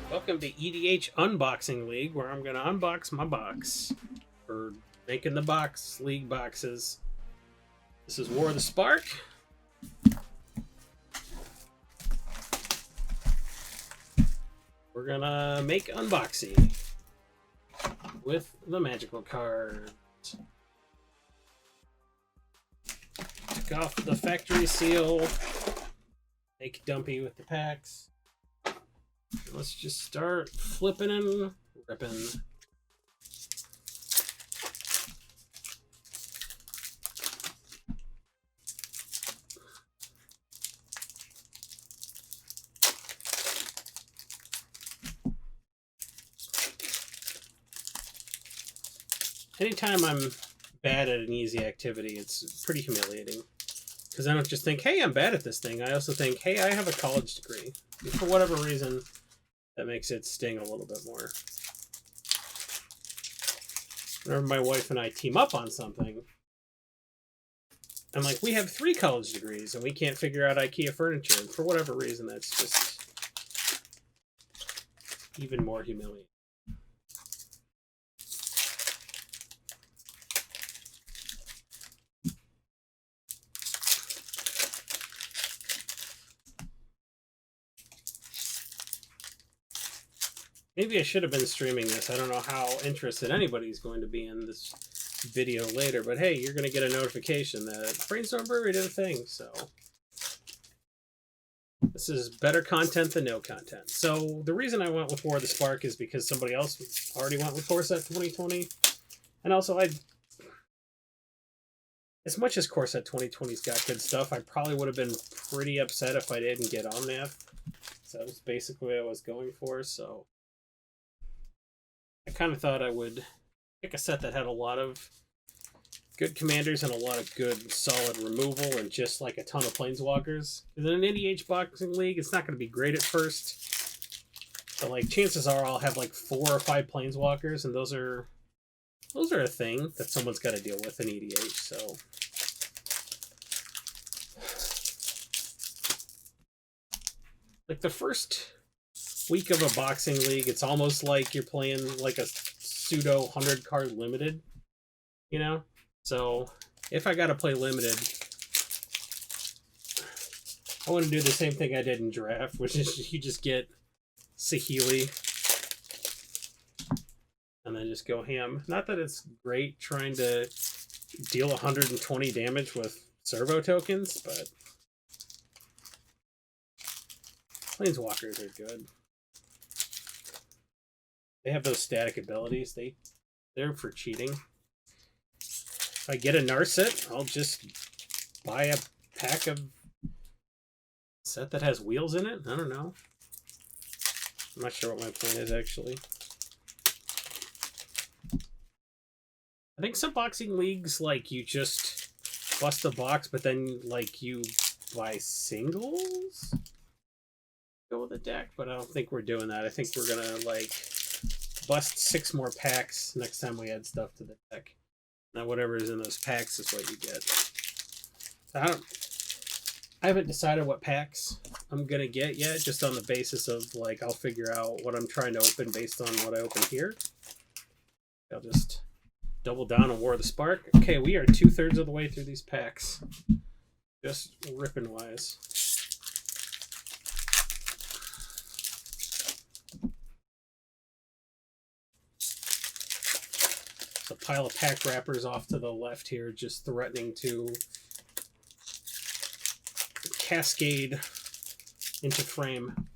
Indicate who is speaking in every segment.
Speaker 1: Welcome to EDH Unboxing League, where I'm going to unbox my box for making the box league boxes. This is War of the Spark. We're going to make unboxing with the magical cards. Took off the factory seal. Make dumpy with the packs. Let's just start flipping and ripping. Anytime I'm bad at an easy activity, it's pretty humiliating. Because I don't just think, hey, I'm bad at this thing. I also think, hey, I have a college degree. For whatever reason, that makes it sting a little bit more. Whenever my wife and I team up on something, I'm like, we have 3 college degrees and we can't figure out IKEA furniture. And for whatever reason, that's just even more humiliating. Maybe I should have been streaming this. I don't know how interested anybody's going to be in this video later, but hey, you're going to get a notification that Brainstorm Brewery did a thing, so this is better content than no content. So the reason I went with War of the Spark is because somebody else already went with Core Set 2020, and also as much as Core Set 2020's got good stuff, I probably would have been pretty upset if I didn't get on that. So that's basically what I was going for, so I kind of thought I would pick a set that had a lot of good commanders and a lot of good solid removal and just like a ton of planeswalkers. In an EDH Boxing League, it's not going to be great at first, but like chances are I'll have like 4 or 5 planeswalkers, and those are a thing that someone's got to deal with in EDH. So like the first week of a boxing league, it's almost like you're playing like a pseudo 100 card limited, you know? So if I gotta play limited, I want to do the same thing I did in draft, which is you just get Saheeli and then just go ham. Not that it's great trying to deal 120 damage with servo tokens, but planeswalkers are good. They have those static abilities. They're for cheating. If I get a Narset, I'll just buy a pack of set that has wheels in it. I don't know. I'm not sure what my plan is actually. I think some boxing leagues, like, you just bust a box, but then like you buy singles. Go with a deck, but I don't think we're doing that. I think we're gonna like bust 6 more packs next time we add stuff to the deck. Now whatever is in those packs is what you get. I haven't decided what packs I'm gonna get yet, just on the basis of like I'll figure out what I'm trying to open based on what I open here. I'll just double down on War of the Spark. Okay, we are 2/3 of the way through these packs. Just ripping wise. A pile of pack wrappers off to the left here, just threatening to cascade into frame.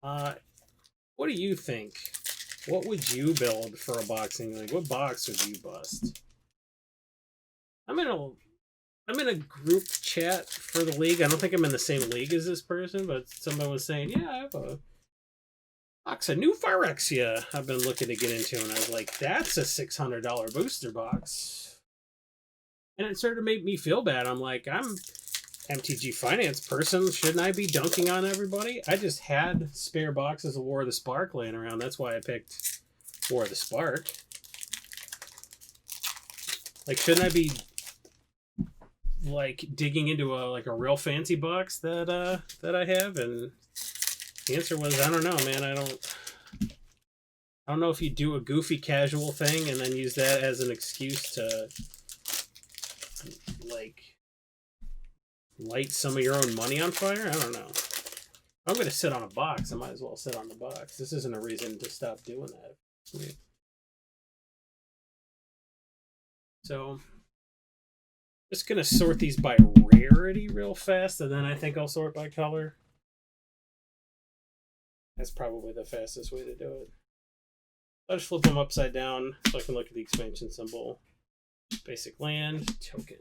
Speaker 1: What do you think? What would you build for a boxing league? What box would you bust? I'm in a group chat for the league. I don't think I'm in the same league as this person, but someone was saying, yeah, I have a box of new Phyrexia I've been looking to get into, and I was like, that's a $600 booster box. And it sort of made me feel bad. I'm like, I'm MTG finance person. Shouldn't I be dunking on everybody? I just had spare boxes of War of the Spark laying around. That's why I picked War of the Spark. Like, shouldn't I be like digging into a real fancy box that I have? And the answer was, I don't know, man. I don't know if you do a goofy casual thing and then use that as an excuse to like light some of your own money on fire. I don't know. I'm going to sit on a box. I might as well sit on the box. This isn't a reason to stop doing that. So, just going to sort these by rarity real fast, and then I think I'll sort by color. That's probably the fastest way to do it. I'll just flip them upside down so I can look at the expansion symbol. Basic land, token.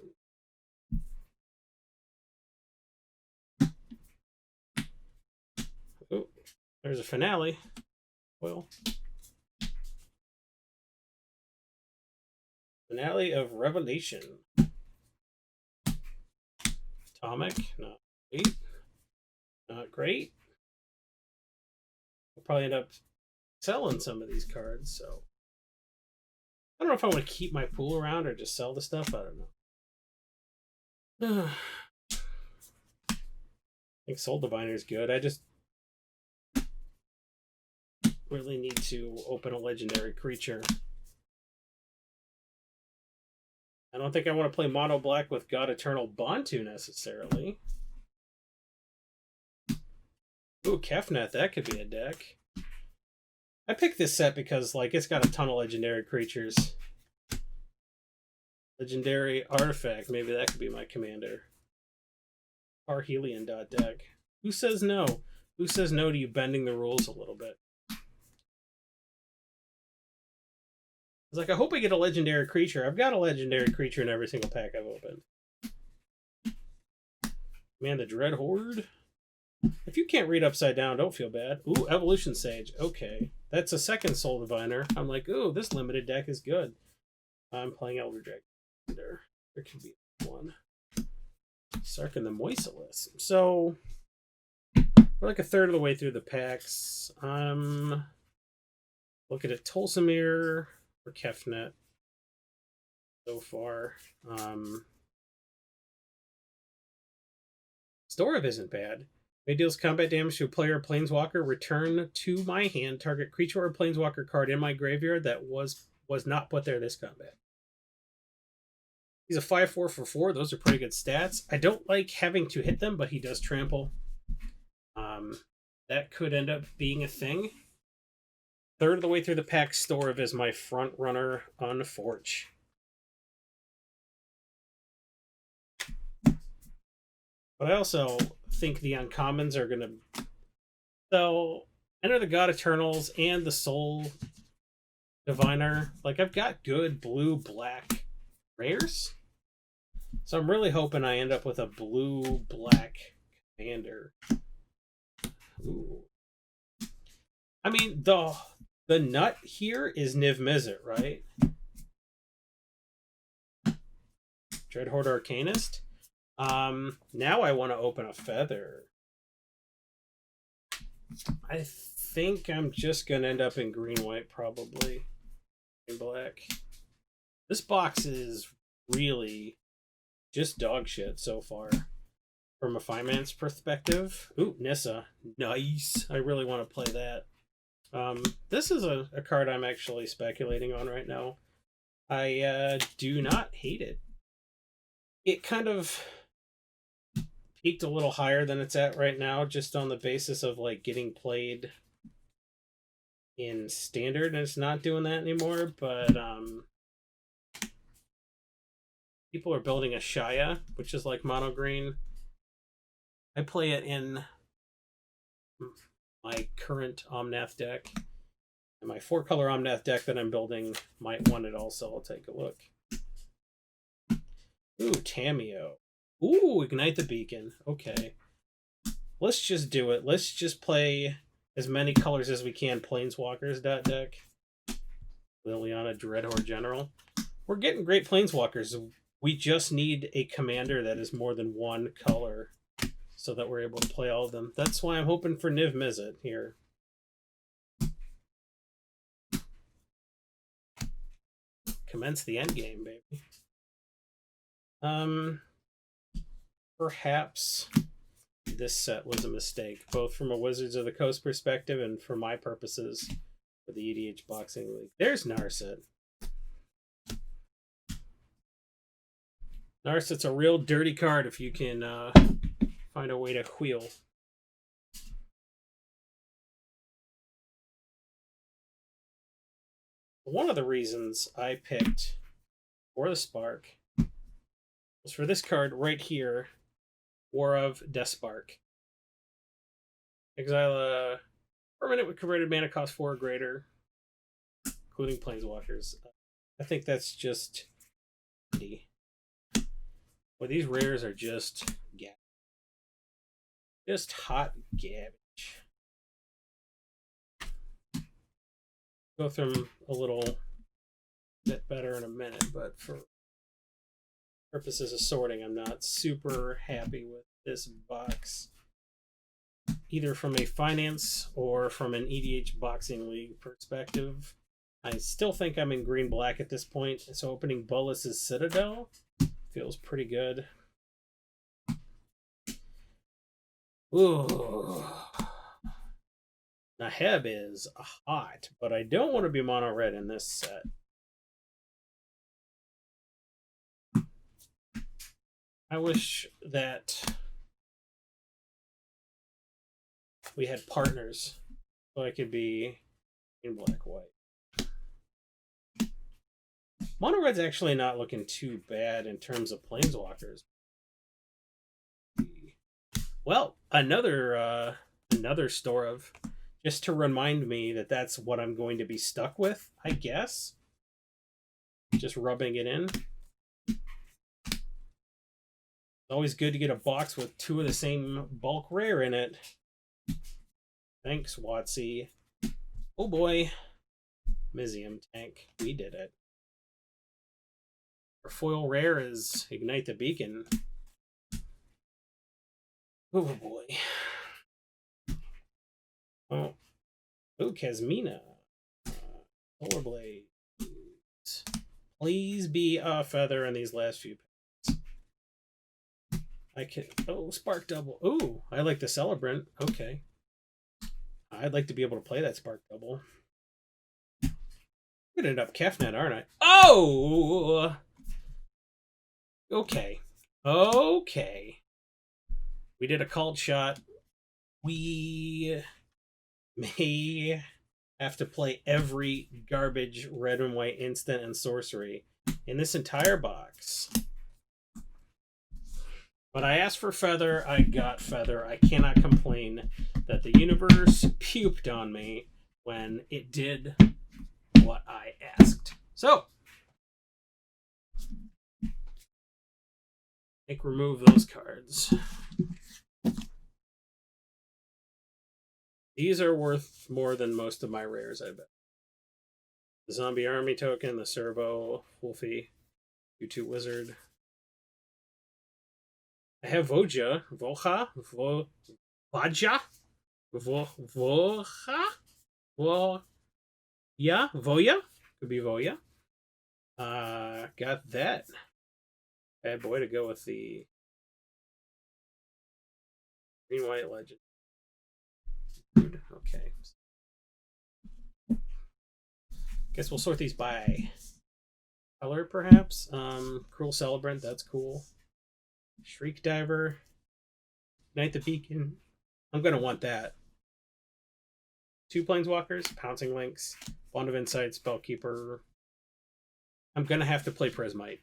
Speaker 1: Oh, there's a finale. Well, finale of Revelation. Atomic, not great. Not great. I'll probably end up selling some of these cards, so I don't know if I want to keep my pool around or just sell the stuff. I don't know. I think Soul Diviner is good. I just really need to open a legendary creature. I don't think I want to play mono black with God Eternal Bantu necessarily. Ooh, Kefnet, that could be a deck. I picked this set because like it's got a ton of legendary creatures. Legendary artifact, maybe that could be my commander. Parhelion deck. Who says no? Who says no to you bending the rules a little bit? It's like, I hope I get a legendary creature. I've got a legendary creature in every single pack I've opened. Man, the Dread Horde. If you can't read upside down, don't feel bad. Ooh, Evolution Sage. Okay. That's a second Soul Diviner. I'm like, ooh, this limited deck is good. I'm playing Elder Dragon. There can be one. Sark and the Moiseless. So, we're like a third of the way through the packs. Looking at Tolsimir or Kefnet so far. Storov isn't bad. It deals combat damage to a player or planeswalker. Return to my hand target creature or planeswalker card in my graveyard that was not put there this combat. He's a 5/4 for 4. Those are pretty good stats. I don't like having to hit them, but he does trample. That could end up being a thing. Third of the way through the pack, Storov is my front runner, Unforge. But I also think the uncommons are going to... So, enter the God Eternals and the Soul Diviner. Like, I've got good blue-black rares. So I'm really hoping I end up with a blue-black commander. Ooh. I mean, the nut here is Niv Mizzet, right? Dreadhorde Arcanist. Now I want to open a Feather. I think I'm just going to end up in green-white, probably. Green black. This box is really just dog shit so far. From a finance perspective. Ooh, Nissa. Nice. I really want to play that. This is a card I'm actually speculating on right now. I do not hate it. It kind of peaked a little higher than it's at right now, just on the basis of like getting played in standard, and it's not doing that anymore. But people are building a Shaya, which is like mono green. I play it in my current Omnath deck. And my 4-color Omnath deck that I'm building might want it also. I'll take a look. Ooh, Tameo. Ooh, Ignite the Beacon. Okay. Let's just do it. Let's just play as many colors as we can. Planeswalkers deck. Liliana Dreadhorde General. We're getting great Planeswalkers. We just need a commander that is more than one color so that we're able to play all of them. That's why I'm hoping for Niv Mizzet here. Commence the endgame, baby. Perhaps this set was a mistake, both from a Wizards of the Coast perspective and for my purposes for the EDH Boxing League. There's Narset. Narset's a real dirty card if you can find a way to wheel. One of the reasons I picked for the Spark was for this card right here, War of Despark. Exile a permanent with converted mana cost 4 or greater, including Planeswalkers. I think that's just pretty. Well, these rares are just garbage. Just hot garbage. Go through them a little bit better in a minute, but for purposes of sorting, I'm not super happy with this box, either from a finance or from an EDH Boxing League perspective. I still think I'm in green-black at this point, so opening Bolas's Citadel feels pretty good. Ooh. Naheb is hot, but I don't want to be mono-red in this set. I wish that we had partners so I could be in black-white. Mono red's actually not looking too bad in terms of Planeswalkers. Well, another store of, just to remind me that that's what I'm going to be stuck with, I guess. Just rubbing it in. It's always good to get a box with 2 of the same bulk rare in it. Thanks, Watsy. Oh boy. Mizium tank. We did it. Our foil rare is Ignite the Beacon. Oh boy. Oh. Oh, Kasmina. Solar Blade. Please be a feather in these last few packs. I can. Oh, Spark Double. Oh, I like the Celebrant. Okay. I'd like to be able to play that Spark Double. I'm gonna end up Kefnet, aren't I? Oh! Okay. Okay. We did a called shot. We may have to play every garbage red and white instant and sorcery in this entire box. But I asked for Feather, I got Feather. I cannot complain that the universe puked on me when it did what I asked. So, I think remove those cards. These are worth more than most of my rares, I bet. The Zombie Army token, the Servo, Wolfie, U2 Wizard. I have Voja, Voja, Voja, Voya, could be Voya. Got that bad boy to go with the Green White Legend. Okay. Guess we'll sort these by color, perhaps. Cruel Celebrant, that's cool. Shriek Diver. Ignite the Beacon. I'm going to want that. 2 Planeswalkers, Pouncing Lynx, Bond of Insight, Spellkeeper. I'm going to have to play Prismite.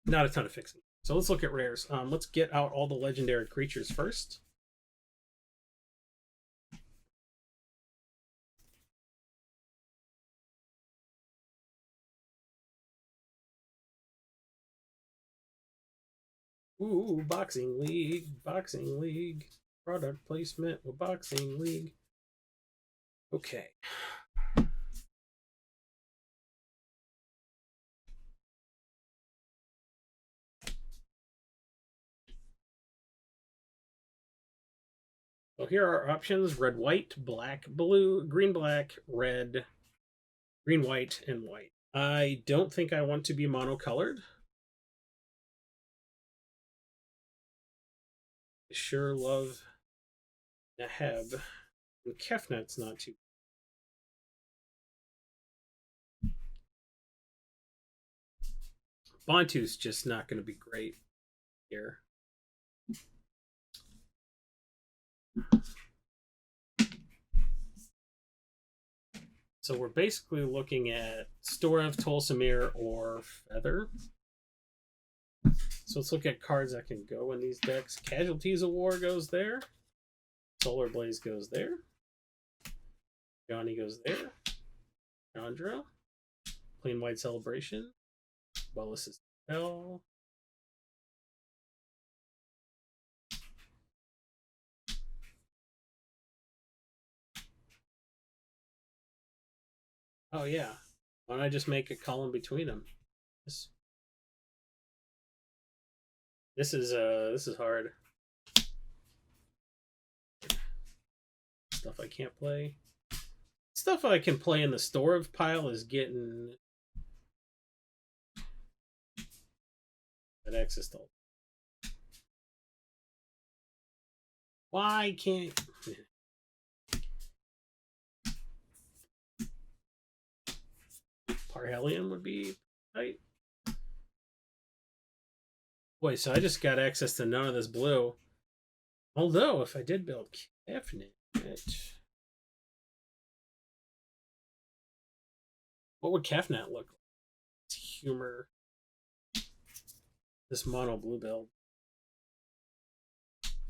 Speaker 1: Not a ton of fixing. So let's look at rares. Let's get out all the legendary creatures first. Ooh, Boxing League, Boxing League. Product placement with Boxing League. Okay. So here are our options: red, white, black, blue, green, black, red, green, white, and white. I don't think I want to be monocolored. I sure love Naheb. And Kefnet's not too. Bantu's just not going to be great here. So we're basically looking at Storev, Tolsimir, or Feather. So let's look at cards that can go in these decks. Casualties of War goes there. Solar Blaze goes there. Johnny goes there. Chandra. Plain White Celebration. Bellis' Spell. Oh yeah. Why don't I just make a column between them? This is hard. Stuff I can't play. Stuff I can play in the Storev pile is getting that access to. Why can't Parhelion would be tight? Boy, so I just got access to none of this blue. Although, if I did build Kefnet, what would Kefnet look like? It's humor. This mono blue build.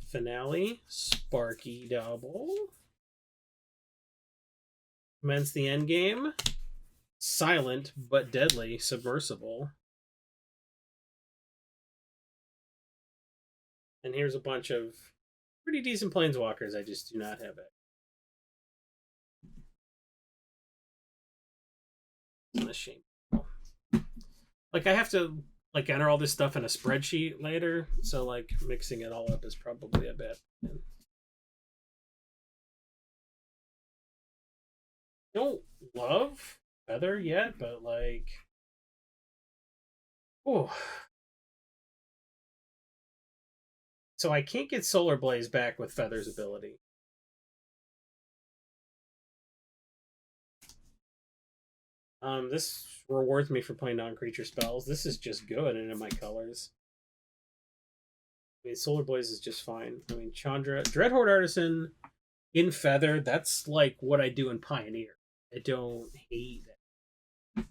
Speaker 1: Finale, Sparky Double. Commence the end game. Silent but deadly, Submersible. And here's a bunch of pretty decent planeswalkers. I just do not have it. It's a shame. Like I have to like enter all this stuff in a spreadsheet later, so like mixing it all up is probably a bad plan. Don't love Feather yet, but like, oh. So I can't get Solar Blaze back with Feather's ability. This rewards me for playing non-creature spells. This is just good and in my colors. I mean, Solar Blaze is just fine. I mean, Chandra, Dreadhorde Artisan in Feather, that's like what I do in Pioneer. I don't hate that.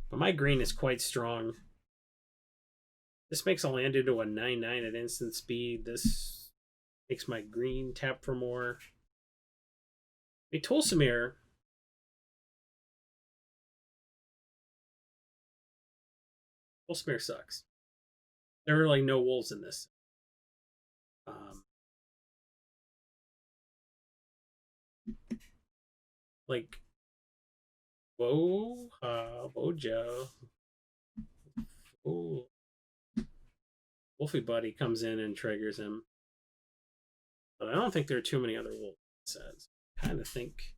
Speaker 1: But my green is quite strong. This makes a land into a 9/9 at instant speed. This makes my green tap for more. A Tolsimir. Tolsimir sucks. There are like no wolves in this. Like, whoa, Bojo. Oh, Wolfie Buddy comes in and triggers him. But I don't think there are too many other wolves. I kind of think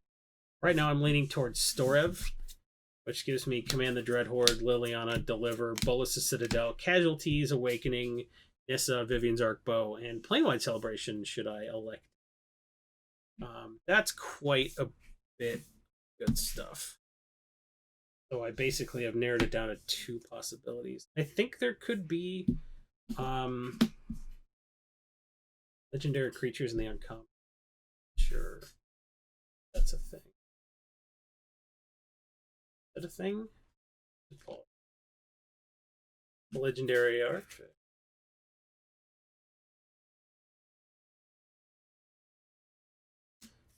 Speaker 1: right now I'm leaning towards Storev, which gives me Command the Dreadhorde, Liliana, Deliver, Bolas' Citadel, Casualties, Awakening, Nissa, Vivian's Arcbow, and Plainwide Celebration should I elect. That's quite a bit good stuff. So I basically have narrowed it down to two possibilities. I think there could be legendary creatures in the uncommon. Sure. That's a thing. Is that a thing? The legendary arc.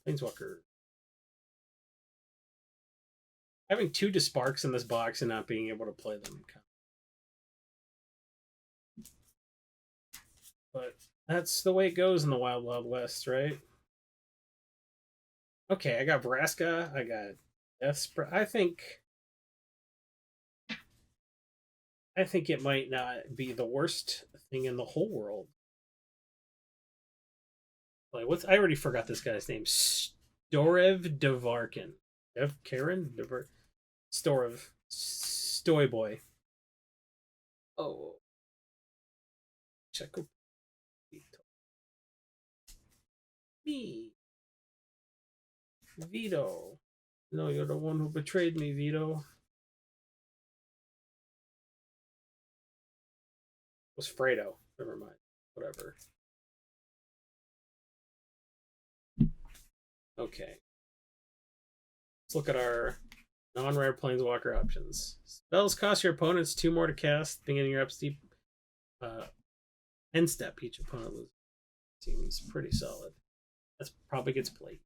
Speaker 1: Planeswalker. Having two Desparks in this box and not being able to play them. But that's the way it goes in the Wild Wild West, right? Okay, I got Vraska. I got Deathspray. I think it might not be the worst thing in the whole world. Like, I already forgot this guy's name. Dorev Devarkin. Dev Karen? Storev. Stoy Boy. Oh. Check me. Vito. No, you're the one who betrayed me, Vito. It was Fredo. Never mind. Whatever. Okay. Let's look at our non-rare planeswalker options. Spells cost your opponents 2 more to cast, beginning your upkeep. End step, each opponent loses. Seems pretty solid. That probably gets played.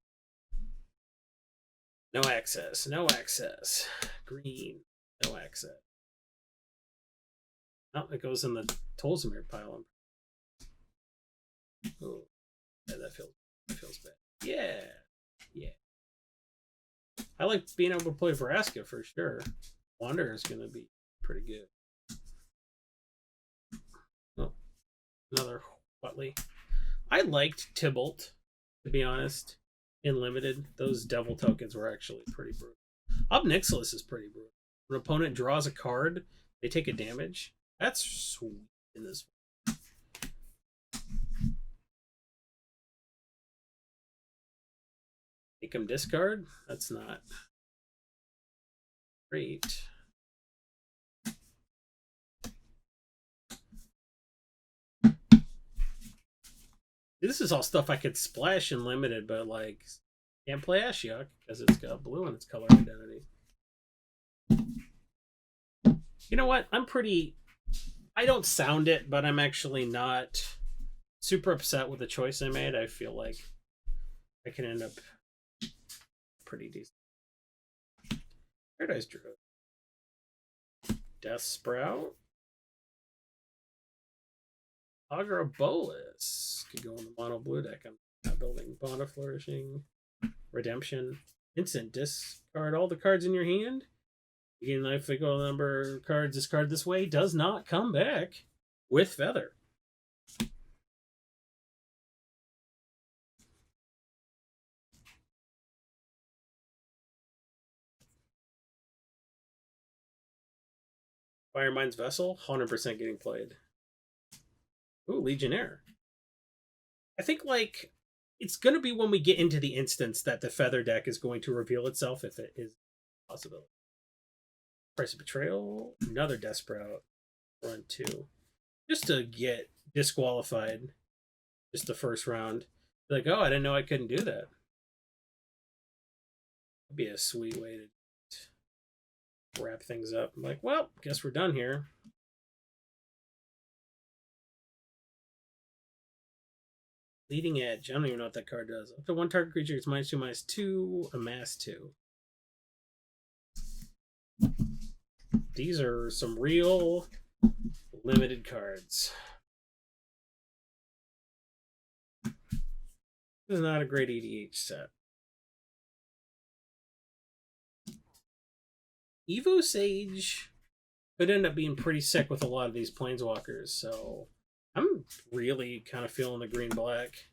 Speaker 1: No access. No access. Green. No access. Oh, it goes in the Tolsimir pile. Oh, yeah, that feels bad. Yeah. Yeah. I like being able to play Vraska for sure. Wanderer is going to be pretty good. Oh, another Whatley. I liked Tybalt, to be honest, in Limited. Those devil tokens were actually pretty brutal. Obnixilis is pretty brutal. When an opponent draws a card, they take a damage. That's sweet in this. Make him discard? That's not great. This is all stuff I could splash in Limited, but like can't play Ashiok because it's got blue in its color identity. You know what? I don't sound it, but I'm actually not super upset with the choice I made. I feel like I can end up pretty decent. Paradise Druid. Death Sprout. Augur Bolus. Could go on the mono blue deck. I'm not building Bond of Flourishing. Redemption. Instant. Discard all the cards in your hand. You gain life equal number of cards discard this way. Does not come back with Feather. Firemind's Vessel, 100% getting played. Ooh, Legionnaire. I think, like, it's going to be when we get into the instance that the Feather deck is going to reveal itself, if it is a possibility. Price of Betrayal, another Death Sprout, run 2. Just to get disqualified just the first round. Like, oh, I didn't know I couldn't do that. That'd be a sweet way to wrap things up. I'm like, well, guess we're done here. Leading Edge. I don't even know what that card does. Up to 1 target creature, it's -2/-2, amass 2. These are some real limited cards. This is not a great EDH set. Evo Sage could end up being pretty sick with a lot of these planeswalkers, so I'm really kind of feeling the green-black.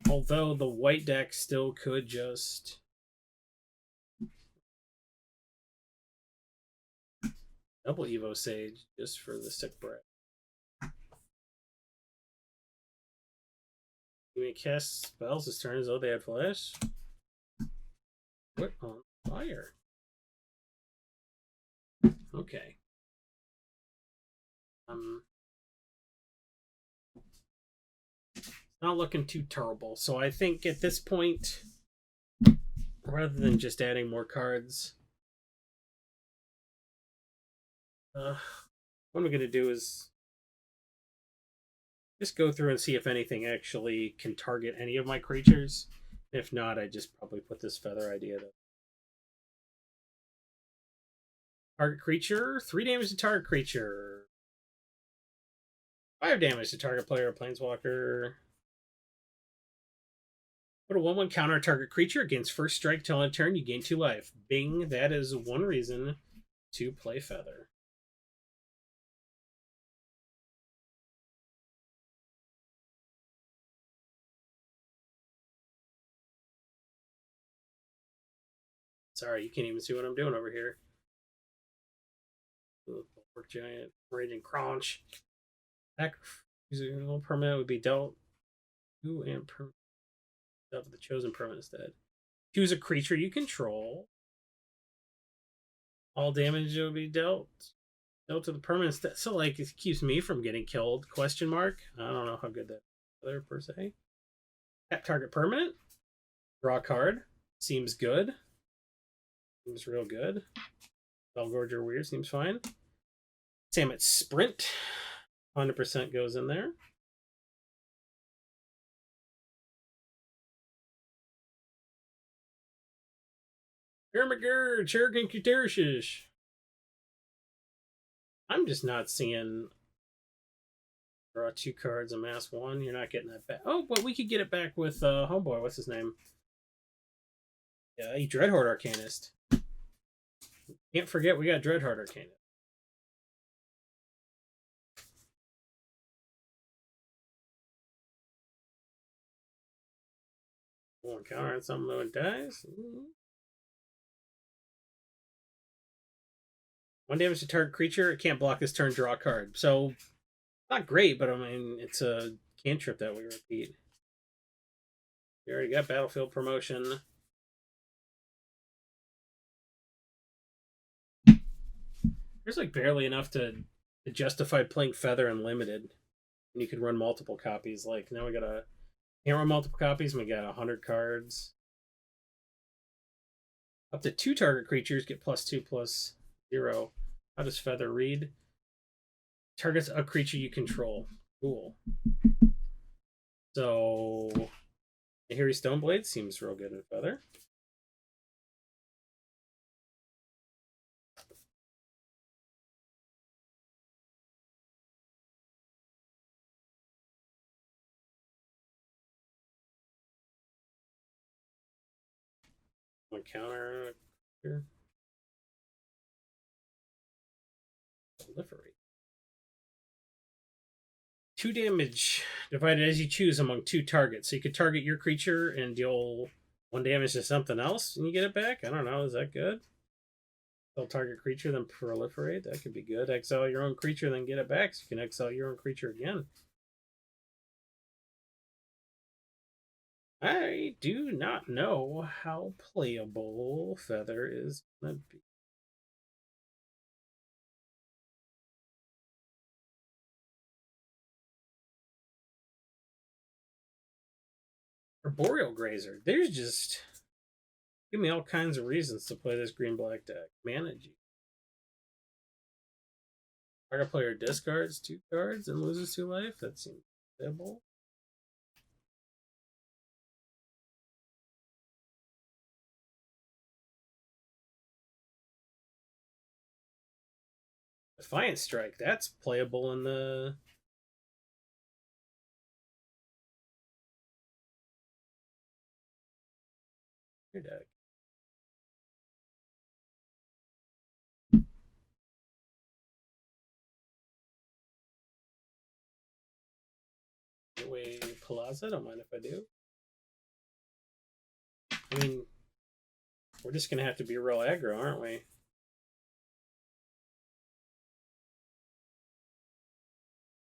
Speaker 1: Although the white deck still could just double Evo Sage just for the sick breath. You may cast spells this turn as though they had flash. What on fire? Okay. Not looking too terrible. So I think at this point, rather than just adding more cards, what I'm going to do is just go through and see if anything actually can target any of my creatures. If not, I just probably put this Feather idea there. Target creature, 3 damage to target creature. 5 damage to target player or planeswalker. Put a 1/1 counter target creature against first strike till end of turn. You gain 2 life. Bing, that is one reason to play Feather. Sorry, you can't even see what I'm doing over here. Bulwark Giant, Raging Crunch. Back using permanent would be dealt 2 and permanent of the chosen permanent instead. Choose a creature you control. All damage will be dealt to the permanent instead. So like it keeps me from getting killed? Question mark. I don't know how good that is per se. Tap target permanent. Draw a card. Seems good. Seems real good. Belgorger Weird seems fine. Samet Sprint. 100% goes in there. Ermagerd, Cherokee Kuterishish. I'm just not seeing. Draw 2 cards, amass 1. You're not getting that back. Oh, but we could get it back with Homeboy. What's his name? Yeah, Dreadhorde Arcanist. Can't forget we got Dreadhorde Arcanist. One counter on something that dies. 1 damage to target creature. It can't block this turn. Draw a card. So, not great, but I mean, it's a cantrip that we repeat. We already got Battlefield Promotion. There's like barely enough to justify playing Feather Unlimited. And you could run multiple copies. Like, now we got a... Can't run multiple copies, and we got 100 cards. Up to 2 target creatures get +2/+0. How does Feather read? Targets a creature you control. Cool. So, Harry Stoneblade seems real good in Feather. One counter here. Proliferate. 2 damage divided as you choose among 2 targets. So you could target your creature and deal 1 damage to something else and you get it back. I don't know. Is that good? Exile target creature, then proliferate. That could be good. Exile your own creature, then get it back so you can exile your own creature again. I do not know how playable Feather is going to be. Arboreal Grazer. There's just... Give me all kinds of reasons to play this green-black deck. Manage. Target player discards 2 cards and loses 2 life. That seems playable. Defiant Strike. That's playable in the... your deck. Anyway, Palazzo, don't mind if I do. I mean, we're just going to have to be real aggro, aren't we?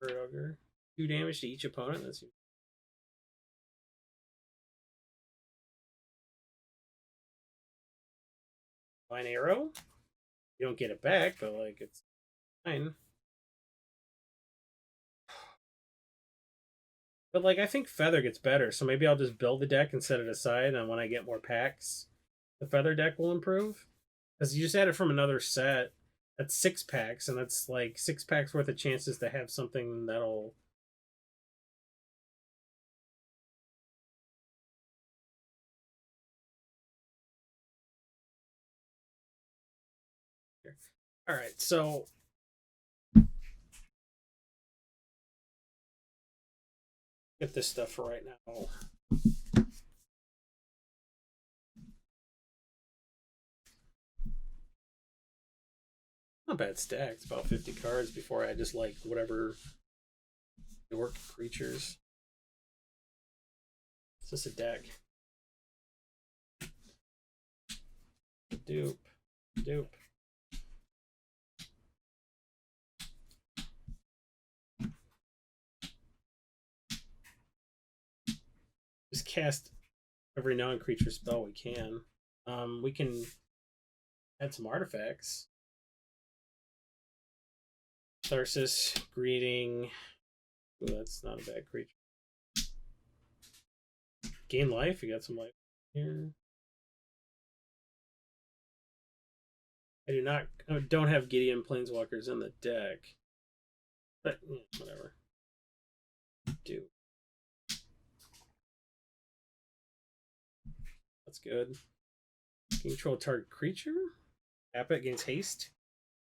Speaker 1: Ogre. 2 damage to each opponent. That's fine. Arrow. You don't get it back, but like it's fine. But like I think Feather gets better, so maybe I'll just build the deck and set it aside, and when I get more packs, the Feather deck will improve. Because you just add it from another set. That's 6 packs, and that's like 6 packs worth of chances to have something that'll... Alright, so... Get this stuff for right now. Not bad stack. It's about 50 cards before I just like whatever York creatures. It's just a deck. Dupe. Dupe. Just cast every non-creature spell we can. We can add some artifacts. Tharsis, Greeting. Ooh, that's not a bad creature. Gain life. You got some life here. I don't have Gideon Planeswalkers in the deck. But, whatever. Do. That's good. Can control a target creature. Tap it, gains haste.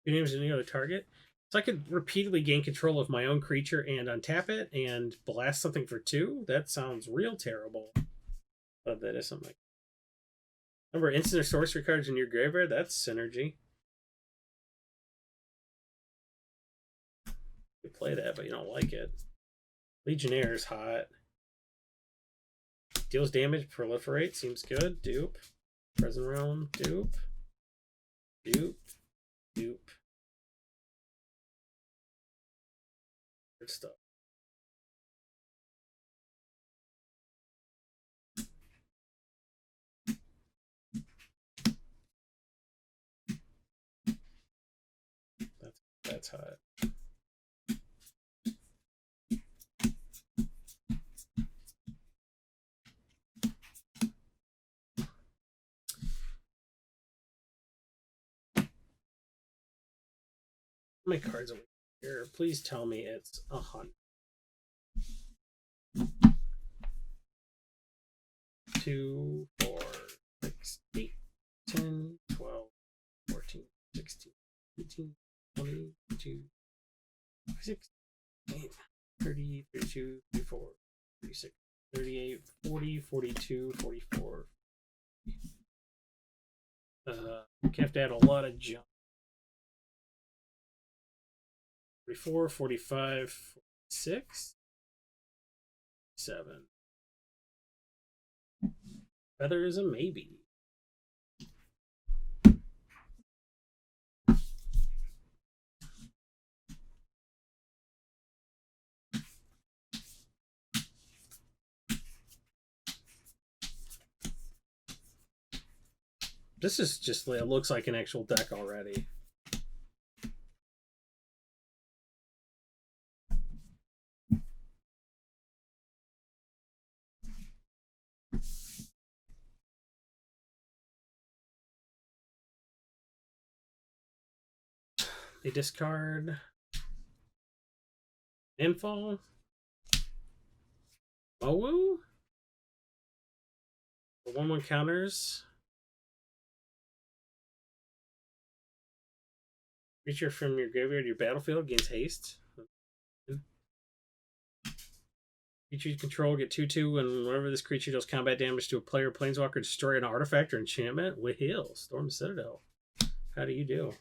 Speaker 1: Your name is any other target. So I could repeatedly gain control of my own creature and untap it and blast something for 2. That sounds real terrible. But that is something. Number instant or sorcery cards in your graveyard. That's synergy. You play that, but you don't like it. Legionnaire is hot. Deals damage, proliferate, seems good. Dupe. Present realm, dupe. Dupe. Dupe. Good stuff. That's hot. How many cards are we here? Please tell me it's 100. 2, 4, 6, 8, 10, 12, 14, 16, 18, 20, 22, 26, 8, 30, 32, 34, 36, 38, 40, 42, 44. You have to add a lot of junk. 44, 45, 46, 7. Feather is a maybe. This is just, it looks like an actual deck already. They discard Infall, Mowu, 1/1 counters. Creature from your graveyard to your battlefield gains haste. Creature you control get 2/2, and whenever this creature deals combat damage to a player, planeswalker, destroy an artifact or enchantment with heal. Storm Citadel. How do you do?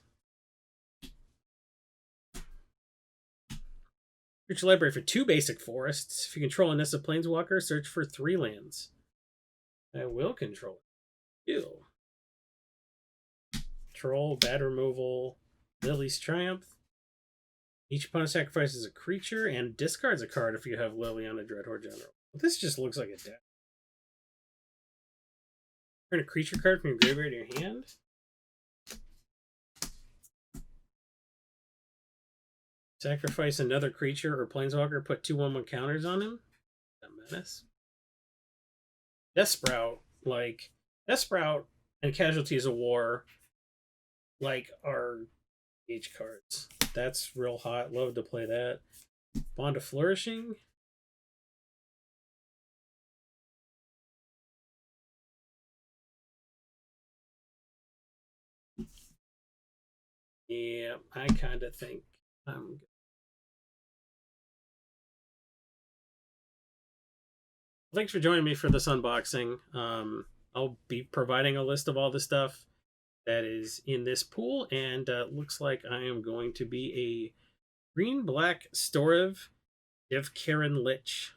Speaker 1: Search your library for 2 basic forests. If you control a Nissa Planeswalker, search for 3 lands. I will control it. Ew. Troll, bad removal, Lily's Triumph. Each opponent sacrifices a creature and discards a card if you have Lily on a Dreadhorde General. This just looks like a deck. Turn a creature card from your graveyard to your hand. Sacrifice another creature or planeswalker, put 2 1/1 counters on him. That menace. Death Sprout, Death Sprout and Casualties of War, are EDH cards. That's real hot. Love to play that. Bond of Flourishing. Yeah, I kind of think I'm good. Thanks for joining me for this unboxing. I'll be providing a list of all the stuff that is in this pool, and looks like I am going to be a green-black Storev Div Karen Lich.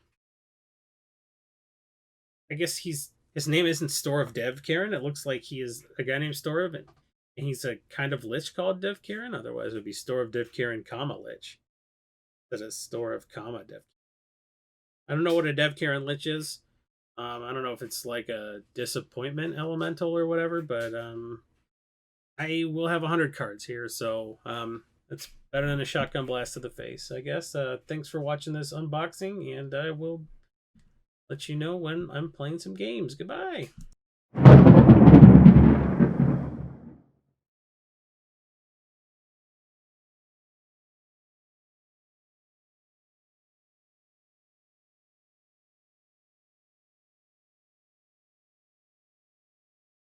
Speaker 1: I guess he's His name isn't Store of Dev Karen. It looks like he is a guy named Store of, and he's a kind of lich called Dev Karen. Otherwise, it would be Store of Dev Karen, comma lich. That is Store of comma Dev. I don't know what a Dev Karen lich is. I don't know if it's like a disappointment elemental or whatever, but I will have 100 cards here, so it's better than a shotgun blast to the face, I guess. Thanks for watching this unboxing, and I will let you know when I'm playing some games. Goodbye.